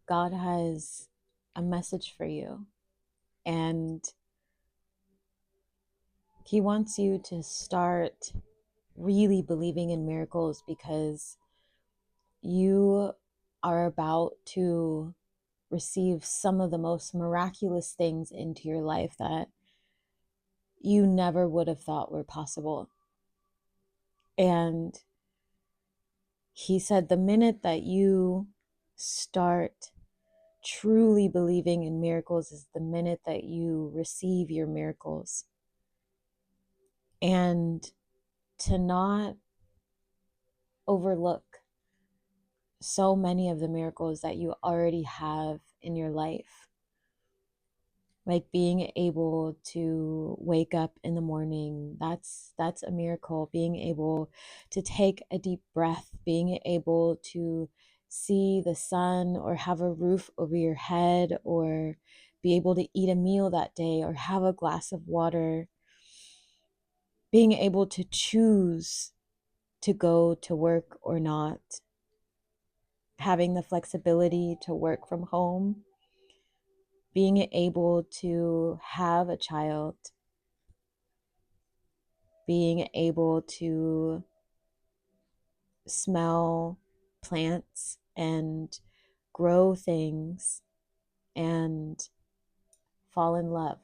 God has a message for you, and He wants you to start really believing in miracles, because you are about to receive some of the most miraculous things into your life that you never would have thought were possible. And He said the minute that you start truly believing in miracles is the minute that you receive your miracles. And to not overlook so many of the miracles that you already have in your life, like being able to wake up in the morning. That's a miracle. Being able to take a deep breath, being able to see the sun, or have a roof over your head, or be able to eat a meal that day, or have a glass of water, being able to choose to go to work or not, having the flexibility to work from home, being able to have a child, being able to smell plants and grow things and fall in love.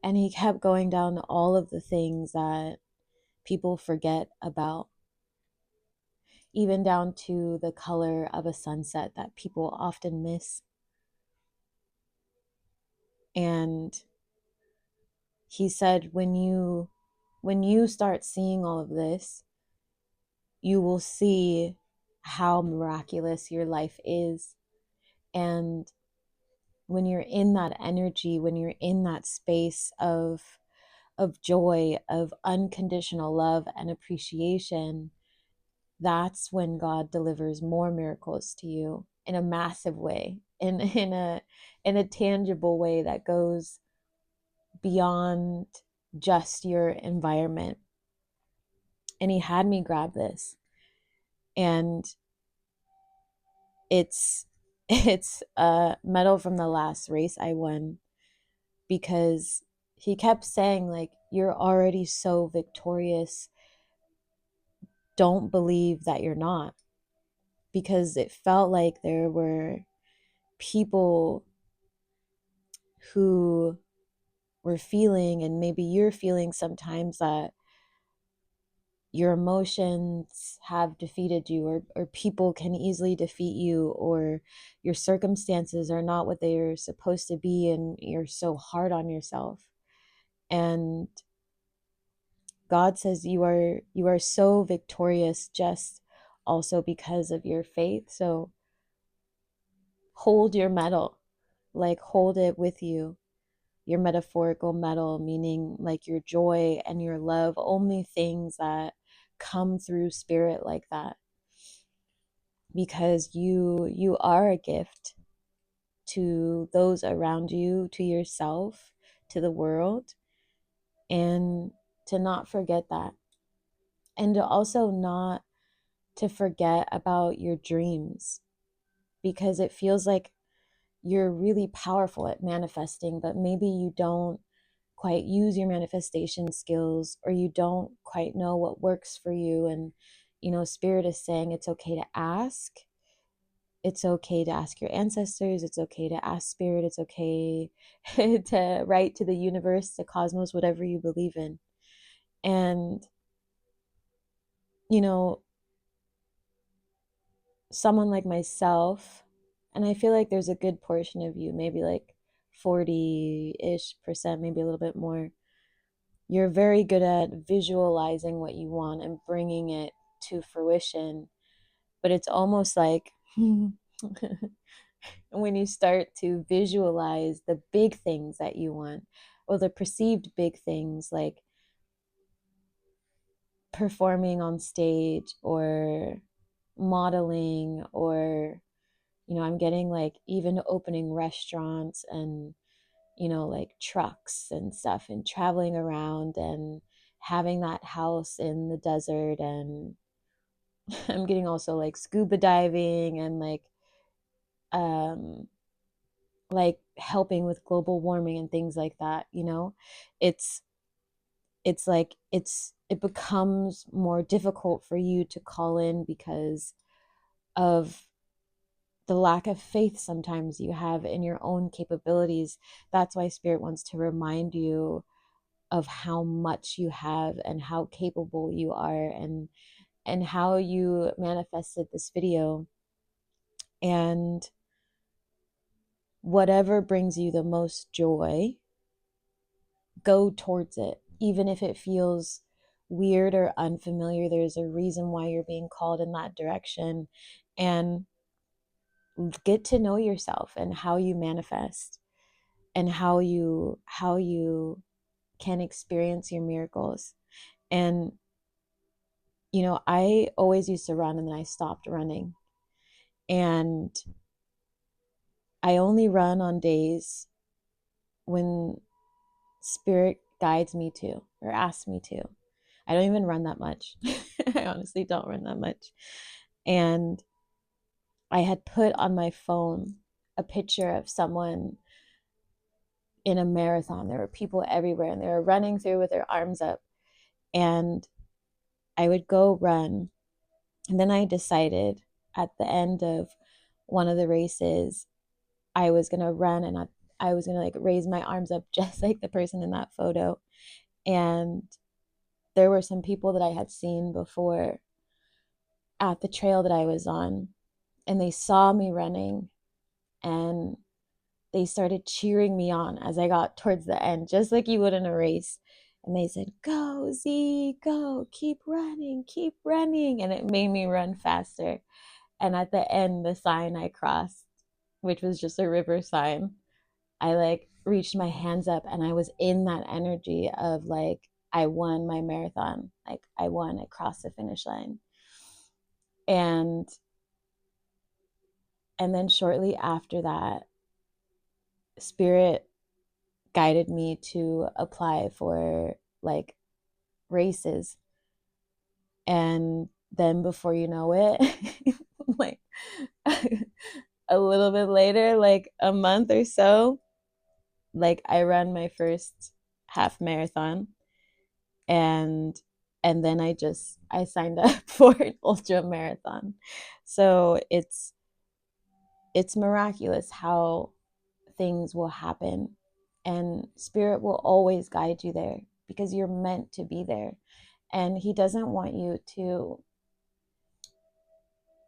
And he kept going down all of the things that people forget about, even down to the color of a sunset that people often miss. And he said, when you start seeing all of this, you will see how miraculous your life is. And when you're in that energy, when you're in that space of joy, of unconditional love and appreciation, that's when God delivers more miracles to you in a massive way, in a tangible way that goes beyond just your environment. And he had me grab this, and it's it's a medal from the last race I won, because he kept saying, like, you're already so victorious, don't believe that you're not. Because it felt like there were people who were feeling, and maybe you're feeling sometimes, that your emotions have defeated you, or people can easily defeat you, or your circumstances are not what they're supposed to be, and you're so hard on yourself. And God says you are so victorious, just also because of your faith. So hold your medal, like hold it with you, your metaphorical medal, meaning like your joy and your love, only things that come through spirit like that, because you are a gift to those around you, to yourself, to the world. And to not forget that, and to also not to forget about your dreams, because it feels like you're really powerful at manifesting, but maybe you don't quite use your manifestation skills, or you don't quite know what works for you. And spirit is saying it's okay to ask. It's okay to ask your ancestors. It's okay to ask spirit. It's okay to write to the universe, the cosmos, whatever you believe in. And you know someone like myself, and I feel like there's a good portion of you, maybe like 40-ish%, maybe a little bit more, you're very good at visualizing what you want and bringing it to fruition. But it's almost like when you start to visualize the big things that you want, or the perceived big things, like performing on stage, or modeling, or I'm getting like even opening restaurants, and like trucks and stuff, and traveling around, and having that house in the desert, and I'm getting also like scuba diving and um like helping with global warming and things like that, you know. It's it becomes more difficult for you to call in because of the lack of faith sometimes you have in your own capabilities. That's why spirit wants to remind you of how much you have and how capable you are, and how you manifested this video. And whatever brings you the most joy, go towards it. Even if it feels weird or unfamiliar, there's a reason why you're being called in that direction. And get to know yourself and how you manifest, and how you can experience your miracles. And you know, I always used to run and then I stopped running. And I only run on days when spirit guides me to or asks me to. I don't even run that much. I honestly don't run that much. And I had put on my phone a picture of someone in a marathon. There were people everywhere and they were running through with their arms up. And I would go run. And then I decided at the end of one of the races, I was going to run and I was going to like raise my arms up just like the person in that photo. And there were some people that I had seen before at the trail that I was on, and they saw me running and they started cheering me on as I got towards the end, just like you would in a race. And they said, "Go, Z, go, keep running, keep running." And it made me run faster. And at the end, the sign I crossed, which was just a river sign, I like reached my hands up and I was in that energy of like, I won my marathon. Like I won, I crossed the finish line. And then shortly after that, spirit guided me to apply for like races. And then before you know it, like a little bit later, like a month or so, like I ran my first half marathon. and then I signed up for an ultra marathon. So it's miraculous how things will happen, and spirit will always guide you there because you're meant to be there. And he doesn't want you to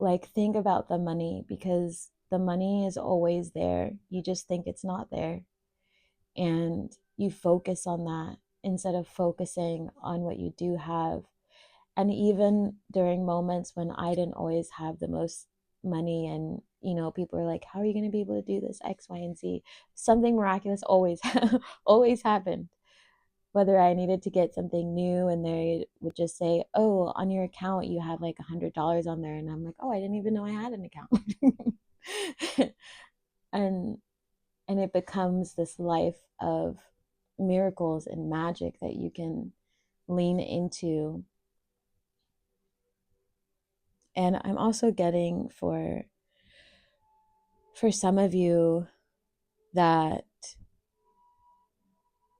like think about the money, because the money is always there, you just think it's not there, and you focus on that instead of focusing on what you do have. And even during moments when I didn't always have the most money, and you know, people are like, how are you going to be able to do this X, Y, and Z, something miraculous always always happened. Whether I needed to get something new and they would just say, oh, on your account you have like $100 on there, and I'm like, oh, I didn't even know I had an account. and it becomes this life of miracles and magic that you can lean into. And I'm also getting for some of you that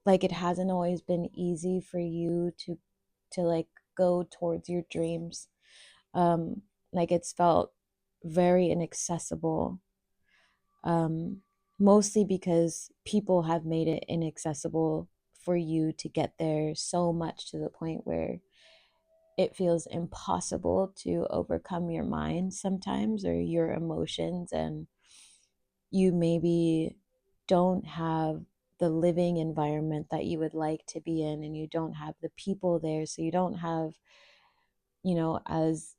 like it hasn't always been easy for you to like go towards your dreams. Like it's felt very inaccessible, um mostly because people have made it inaccessible for you to get there, so much to the point where it feels impossible to overcome your mind sometimes, or your emotions. And you maybe don't have the living environment that you would like to be in, and you don't have the people there, so you don't have, you know, as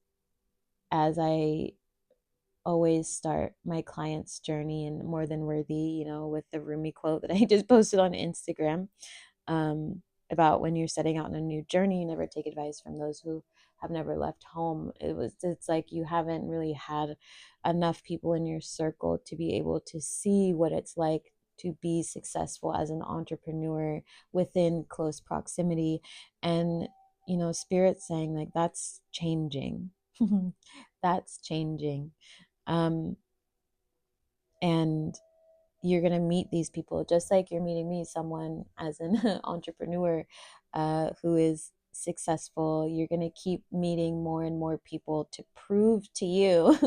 I always start my clients journey in More Than Worthy, you know, with the Rumi quote that I just posted on Instagram, um, about when you're setting out on a new journey, you never take advice from those who have never left home. It's like you haven't really had enough people in your circle to be able to see what it's like to be successful as an entrepreneur within close proximity. And you know, spirit's saying like that's changing. That's changing. Um, and you're going to meet these people just like you're meeting me, someone as an entrepreneur who is successful. You're going to keep meeting more and more people to prove to you,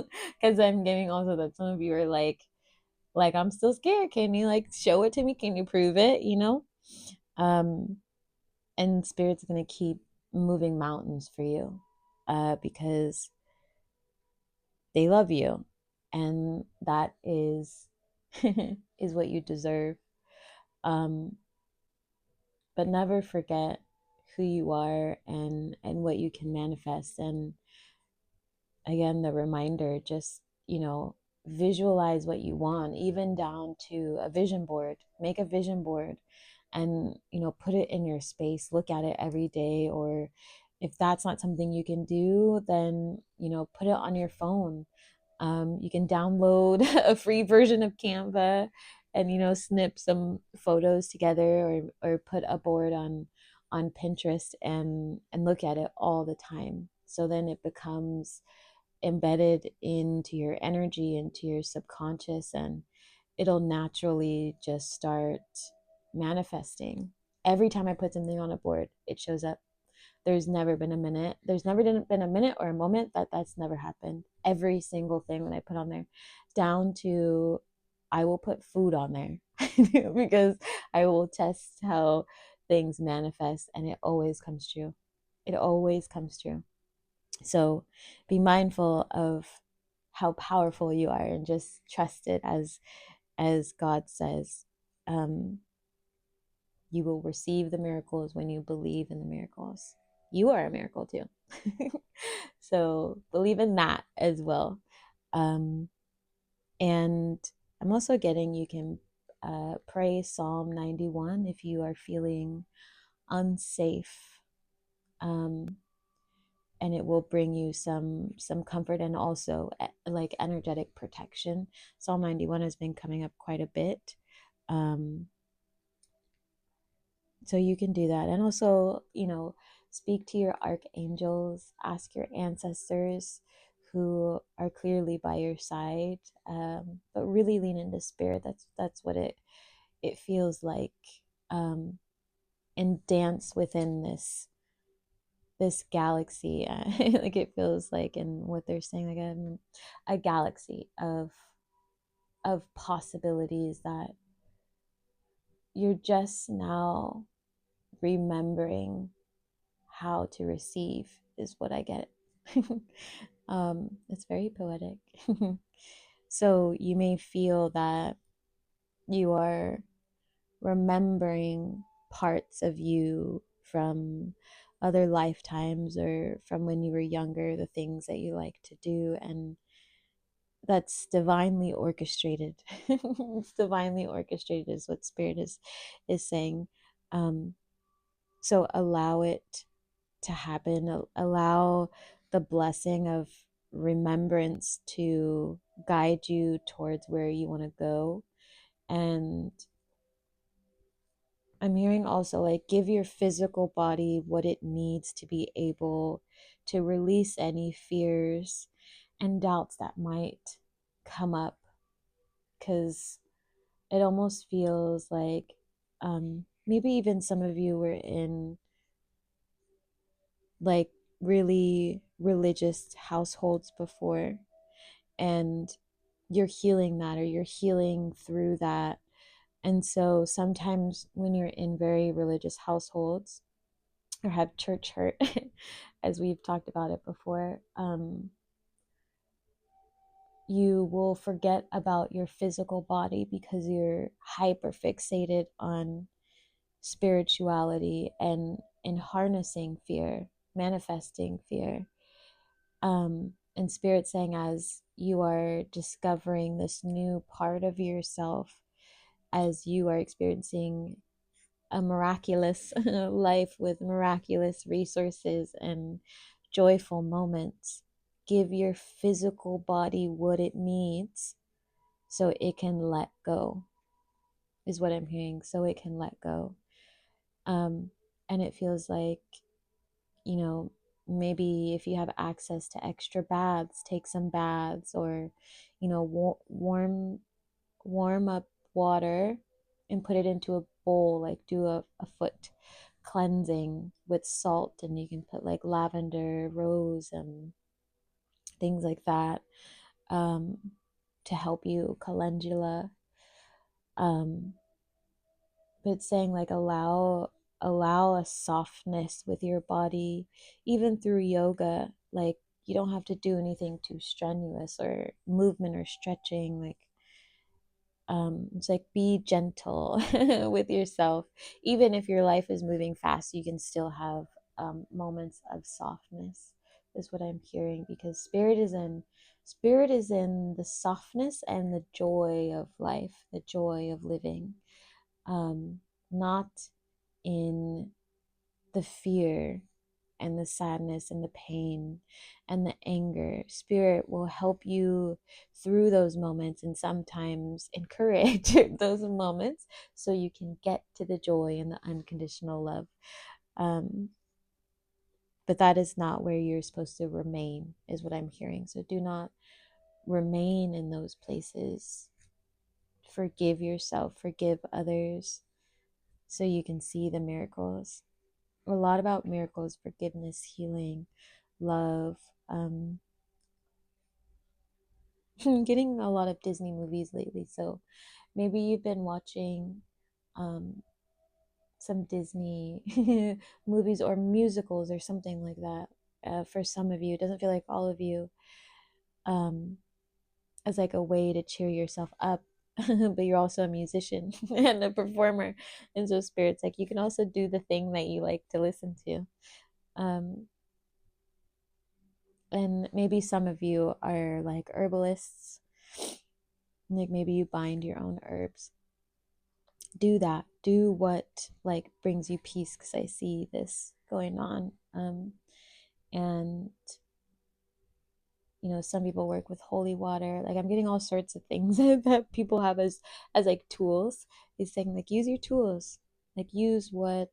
because I'm getting also that some of you are like I'm still scared, can you like show it to me, can you prove it, um and spirit's going to keep moving mountains for you because they love you, and that is is what you deserve. um but never forget who you are and what you can manifest. And again, the reminder, just visualize what you want, even down to a vision board. Make a vision board and put it in your space, look at it every day. Or if that's not something you can do, then put it on your phone. You can download a free version of Canva and snip some photos together, or put a board on Pinterest and look at it all the time. So then it becomes embedded into your energy, into your subconscious, and it'll naturally just start manifesting. Every time I put something on a board, it shows up. There's never been a minute or a moment that's never happened. Every single thing that I put on there, down to I will put food on there because I will test how things manifest, and it always comes true. It always comes true. So be mindful of how powerful you are, and just trust it as God says. Um, you will receive the miracles when you believe in the miracles. You are a miracle too. So believe in that as well. Um, and I'm also getting, you can pray Psalm 91 if you are feeling unsafe. And it will bring you some comfort, and also like energetic protection. Psalm 91 has been coming up quite a bit. So you can do that. And also, speak to your archangels, ask your ancestors who are clearly by your side. But really lean into spirit. That's what it feels like. And dance within this galaxy. Like it feels like, in what they're saying, like a galaxy of possibilities that you're just now remembering how to receive, is what I get. It's very poetic. So you may feel that you are remembering parts of you from other lifetimes, or from when you were younger, the things that you like to do, and that's divinely orchestrated. It's divinely orchestrated, is what spirit is saying. So allow it to happen. Allow the blessing of remembrance to guide you towards where you want to go. And I'm hearing also, like, give your physical body what it needs to be able to release any fears and doubts that might come up. Because it almost feels like maybe even some of you were in like really religious households before, and you're healing that, or you're healing through that. And so sometimes when you're in very religious households, or have church hurt, as we've talked about it before, you will forget about your physical body because you're hyper fixated on spirituality and in harnessing fear, manifesting fear. And spirit saying, as you are discovering this new part of yourself, as you are experiencing a miraculous life with miraculous resources and joyful moments, give your physical body what it needs so it can let go, is what I'm hearing. So it can let go. And it feels like, you know, maybe if you have access to extra baths, take some baths, or warm up water and put it into a bowl, like do a foot cleansing with salt, and you can put like lavender, rose, and things like that, um, to help you calendula. um, but it's saying like allow a softness with your body, even through yoga. Like, you don't have to do anything too strenuous or movement or stretching. Like, it's like, be gentle with yourself. Even if your life is moving fast, you can still have moments of softness, is what I'm hearing, because spirit is in the softness and the joy of life, the joy of living, not in the fear and the sadness and the pain and the anger. Spirit will help you through those moments, and sometimes encourage those moments, so you can get to the joy and the unconditional love. Um, but that is not where you're supposed to remain, is what I'm hearing. So do not remain in those places. Forgive yourself, forgive others, so you can see the miracles. A lot about miracles, forgiveness, healing, love. Getting a lot of Disney movies lately, so maybe you've been watching um, some Disney movies or musicals or something like that. For some of you, it doesn't feel like all of you, um, as like a way to cheer yourself up. But you're also a musician and a performer, and so spirit's like, you can also do the thing that you like to listen to. Um, and maybe some of you are like herbalists, like maybe you bind your own herbs. Do that. Do what like brings you peace, because I see this going on. And some people work with holy water. Like, I'm getting all sorts of things that people have as like tools. He's saying like, use your tools, like use what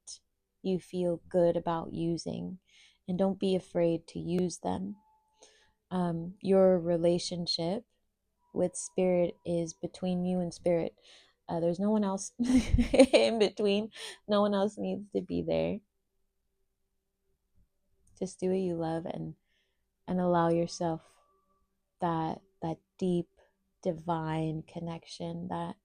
you feel good about using, and don't be afraid to use them. Your relationship with spirit is between you and spirit. There's no one else in between. No one else needs to be there. Just do what you love, and allow yourself that deep divine connection that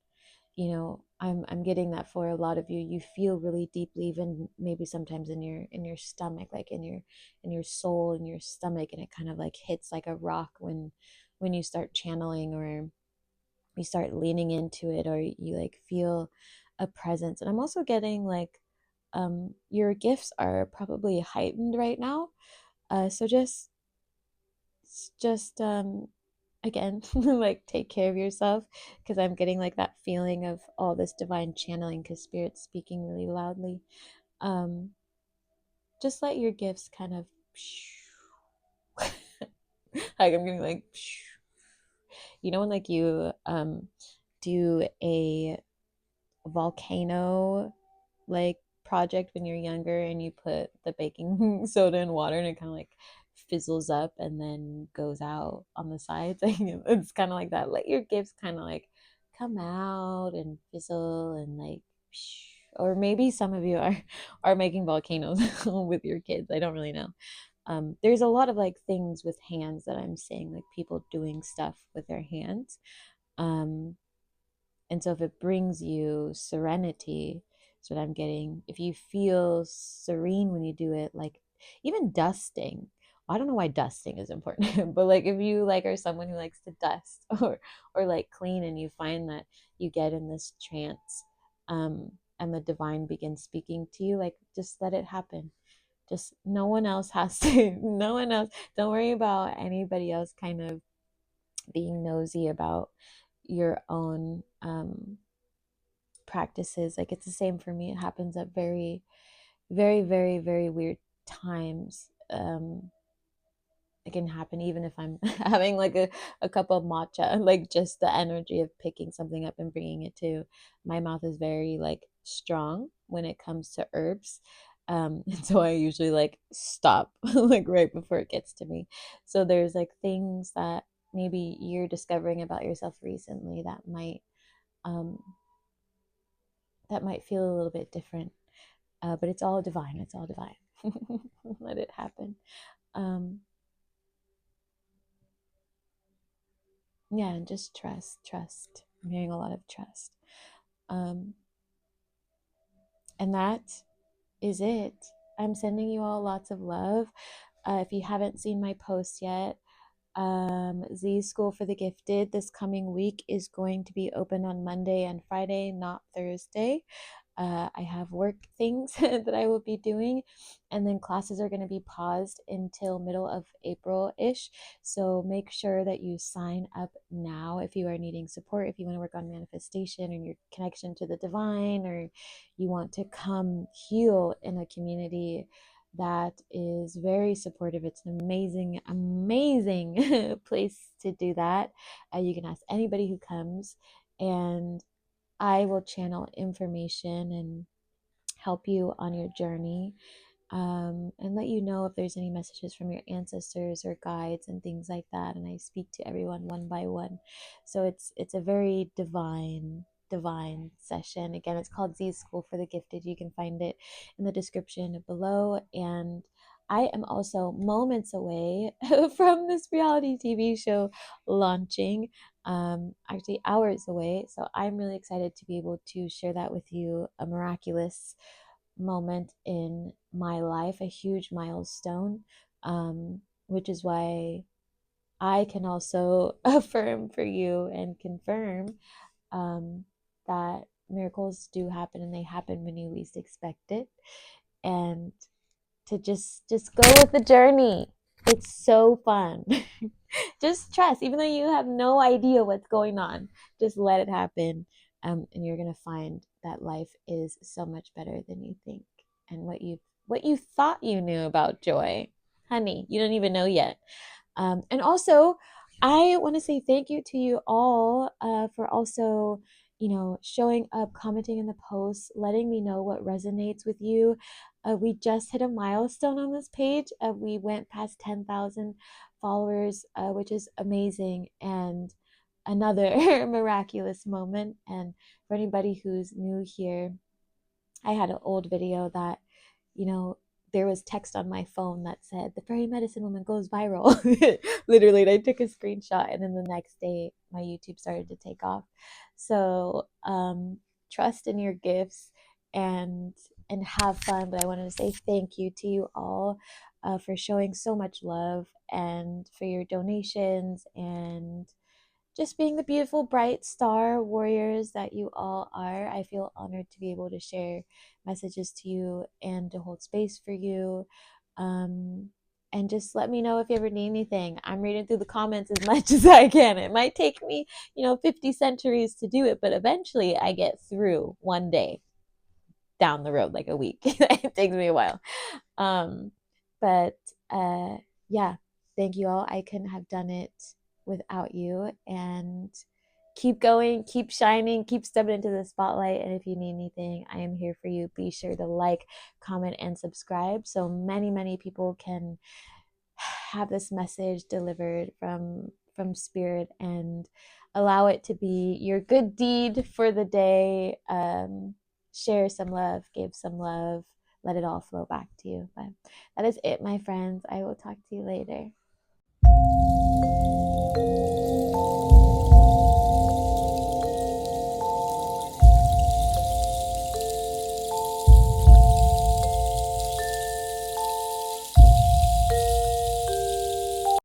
I'm getting that for a lot of you. You feel really deeply, even maybe sometimes in your stomach, like in your soul, in your stomach, and it kind of like hits like a rock when you start channeling, or you start leaning into it, or you like feel a presence. And I'm also getting like, your gifts are probably heightened right now. So just again, like, take care of yourself, because I'm getting like that feeling of all this divine channeling, because spirit's speaking really loudly. um just let your gifts kind of like, I'm getting like, when like you do a volcano like project when you're younger, and you put the baking soda in water, and it kind of like fizzles up and then goes out on the sides. Like, it's kind of like that. Let your gifts kind of like come out and fizzle, and like, or maybe some of you are making volcanoes with your kids. I don't really know. There's a lot of like things with hands that I'm seeing, like people doing stuff with their hands. um and so if it brings you serenity, that's what I'm getting. If you feel serene when you do it, like even dusting. I don't know why dusting is important, but like, if you like are someone who likes to dust or like clean, and you find that you get in this trance, and the divine begins speaking to you, like, just let it happen. Just, no one else has to, no one else. Don't worry about anybody else kind of being nosy about your own practices. Like, it's the same for me. It happens at very, very, very, very weird times. It can happen even if I'm having like a cup of matcha. Like, just the energy of picking something up and bringing it to my mouth is very like strong when it comes to herbs. And so I usually like stop like right before it gets to me. So there's like things that maybe you're discovering about yourself recently um that might feel a little bit different. But it's all divine. It's all divine. Let it happen. Um, yeah, and just trust, trust. I'm hearing a lot of trust. Um, and that is it. I'm sending you all lots of love. If you haven't seen my post yet, Z School for the Gifted this coming week is going to be open on Monday and Friday, not Thursday. I have work things that I will be doing, and then classes are going to be paused until middle of April-ish. So make sure that you sign up now if you are needing support, if you want to work on manifestation and your connection to the divine, or you want to come heal in a community that is very supportive. It's an amazing, amazing place to do that. You can ask anybody who comes, and I will channel information and help you on your journey, and let you know if there's any messages from your ancestors or guides and things like that. And I speak to everyone one by one, so it's a very divine session. Again, it's called Z School for the Gifted. You can find it in the description below. And I am also moments away from this reality TV show launching, actually hours away. So I'm really excited to be able to share that with you. A miraculous moment in my life, a huge milestone, which is why I can also affirm for you and confirm, um, that miracles do happen, and they happen when you least expect it. And to just go with the journey. It's so fun. Just trust, even though you have no idea what's going on. Just let it happen, and you're gonna find that life is so much better than you think. And what you thought you knew about joy, honey, you don't even know yet. And also, I want to say thank you to you all, for also, showing up, commenting in the posts, letting me know what resonates with you. We just hit a milestone on this page. We went past 10,000 followers, which is amazing, and another miraculous moment. And for anybody who's new here, I had an old video that, you know, there was text on my phone that said, "The fairy medicine woman goes viral." Literally, and I took a screenshot, and then the next day, my YouTube started to take off. So, trust in your gifts, and have fun. But I wanted to say thank you to you all, for showing so much love, and for your donations, and just being the beautiful, bright star warriors that you all are. I feel honored to be able to share messages to you and to hold space for you. Um, and just let me know if you ever need anything. I'm reading through the comments as much as I can. It might take me, 50 centuries to do it, but eventually I get through one day down the road, like a week. It takes me a while. Um, but yeah, thank you all. I couldn't have done it without you. And keep going, keep shining, keep stepping into the spotlight. And if you need anything, I am here for you. Be sure to like, comment, and subscribe so many people can have this message delivered from spirit, and allow it to be your good deed for the day. Share some love, give some love, let it all flow back to you. But that is it, my friends. I will talk to you later.